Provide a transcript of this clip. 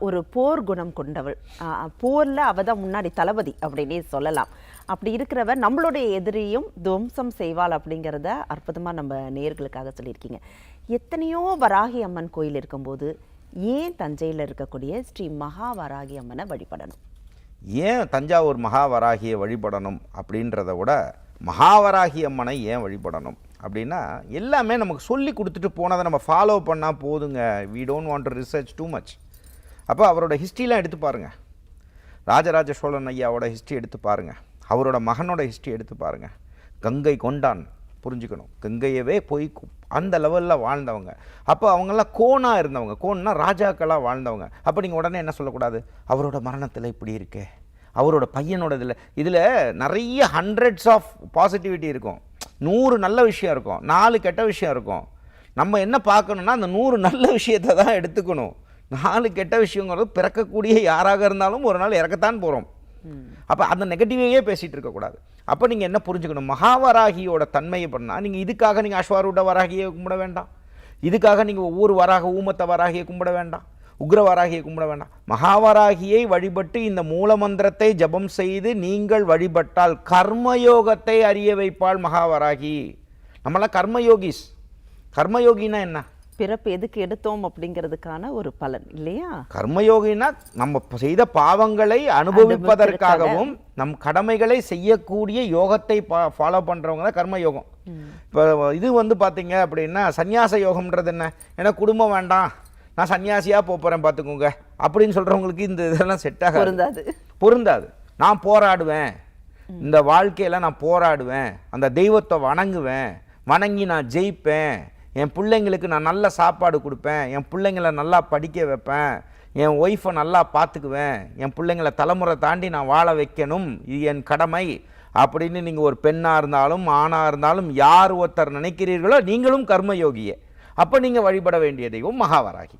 ஒரு போர் குணம் கொண்டவள். போரில் அவள் தான் முன்னாடி தளபதி அப்படின்னே சொல்லலாம். அப்படி இருக்கிறவ நம்மளுடைய எதிரியும் துவம்சம் செய்வாள் அப்படிங்கிறத அற்புதமாக நம்ம நேயர்களுக்காக சொல்லியிருக்கீங்க. எத்தனையோ வராகி அம்மன் கோயில் இருக்கும்போது ஏன் தஞ்சையில் இருக்கக்கூடிய ஸ்ரீ மகாவராகி அம்மனை வழிபடணும்? ஏன் தஞ்சாவூர் மகாவராகியை வழிபடணும் அப்படின்றத விட மகாவராகி அம்மனை ஏன் வழிபடணும் அப்படின்னா, எல்லாமே நமக்கு சொல்லி கொடுத்துட்டு போனதை நம்ம ஃபாலோ பண்ணால் போதுங்க. We don't want to research too much. அப்போ அவரோட ஹிஸ்ட்ரிலாம் எடுத்து பாருங்கள். ராஜராஜ சோழன் ஐயாவோட ஹிஸ்ட்ரி எடுத்து பாருங்கள். அவரோட மகனோட ஹிஸ்ட்ரி எடுத்து பாருங்கள். கங்கை கொண்டான், புரிஞ்சுக்கணும், கங்கையவே போய் அந்த லெவலில் வாழ்ந்தவங்க. அப்போ அவங்கெல்லாம் கோனாக இருந்தவங்க. கோன்னா ராஜாக்களாக வாழ்ந்தவங்க. அப்போ நீங்கள் உடனே என்ன சொல்லக்கூடாது, அவரோட மரணத்தில் இப்படி இருக்கே, அவரோட பையனோட இதில் நிறைய ஹண்ட்ரட்ஸ் ஆஃப் பாசிட்டிவிட்டி இருக்கும். 100 நல்ல விஷயம் இருக்கும், 4 கெட்ட விஷயம் இருக்கும். நம்ம என்ன பார்க்கணுன்னா அந்த 100 நல்ல விஷயத்தை தான் எடுத்துக்கணும். 4 கெட்ட விஷயங்கிறது பிறக்கக்கூடிய யாராக இருந்தாலும் ஒரு நாள் இறக்கத்தான் போகிறோம். அப்போ அந்த நெகட்டிவையே பேசிகிட்டு இருக்கக்கூடாது. அப்போ நீங்கள் என்ன புரிஞ்சுக்கணும், மகாவராகியோட தன்மையை பண்ணால் நீங்கள் இதுக்காக நீங்கள் அஸ்வாரூட வராகியை கும்பிட வேண்டாம். இதுக்காக நீங்கள் ஒவ்வொரு வராக ஊமத்த வராகியை கும்பிட வேண்டாம், உக்ரவராகியை கும்பிட வேண்டாம். மகாவராகியை வழிபட்டு இந்த மூலமந்திரத்தை ஜபம் செய்து நீங்கள் வழிபட்டால் கர்மயோகத்தை அறிய வைப்பாள் மகாவராகி. நம்மளாம் கர்மயோகிஸ். கர்மயோகினா என்ன? பிறப்பு எதுக்கு எடுத்தோம் அப்படிங்கிறதுக்கான ஒரு பலன் இல்லையா? கர்மயோகினா நம்ம செய்த பாவங்களை அனுபவிப்பதற்காகவும் நம் கடமைகளை செய்யக்கூடிய யோகத்தை ஃபாலோ பண்ணுறவங்க தான் கர்மயோகம். இப்போ இது பார்த்தீங்க அப்படின்னா சந்நியாச யோகம்ன்றது என்ன? எனக்கு குடும்பம் வேண்டாம், நான் சன்னியாசியாக போகிறேன் பார்த்துக்கோங்க அப்படின்னு சொல்கிறவங்களுக்கு இந்த இதெல்லாம் செட் ஆகாது, பொருந்தாது. நான் போராடுவேன், இந்த வாழ்க்கையில் நான் போராடுவேன், அந்த தெய்வத்தை வணங்குவேன், வணங்கி நான் ஜெயிப்பேன், என் பிள்ளைங்களுக்கு நான் நல்ல சாப்பாடு கொடுப்பேன், என் பிள்ளைங்களை நல்லா படிக்க வைப்பேன், என் ஒய்ஃபை நல்லா பார்த்துக்குவேன், என் பிள்ளைங்களை தலைமுறை தாண்டி நான் வாழ வைக்கணும், இது என் கடமை அப்படின்னு நீங்கள் ஒரு பெண்ணாக இருந்தாலும் ஆணாக இருந்தாலும் யார் ஒருத்தர் நினைக்கிறீர்களோ நீங்களும் கர்மயோகியே. அப்போ நீங்கள் வழிபட வேண்டிய தெய்வம் மகாவராகி.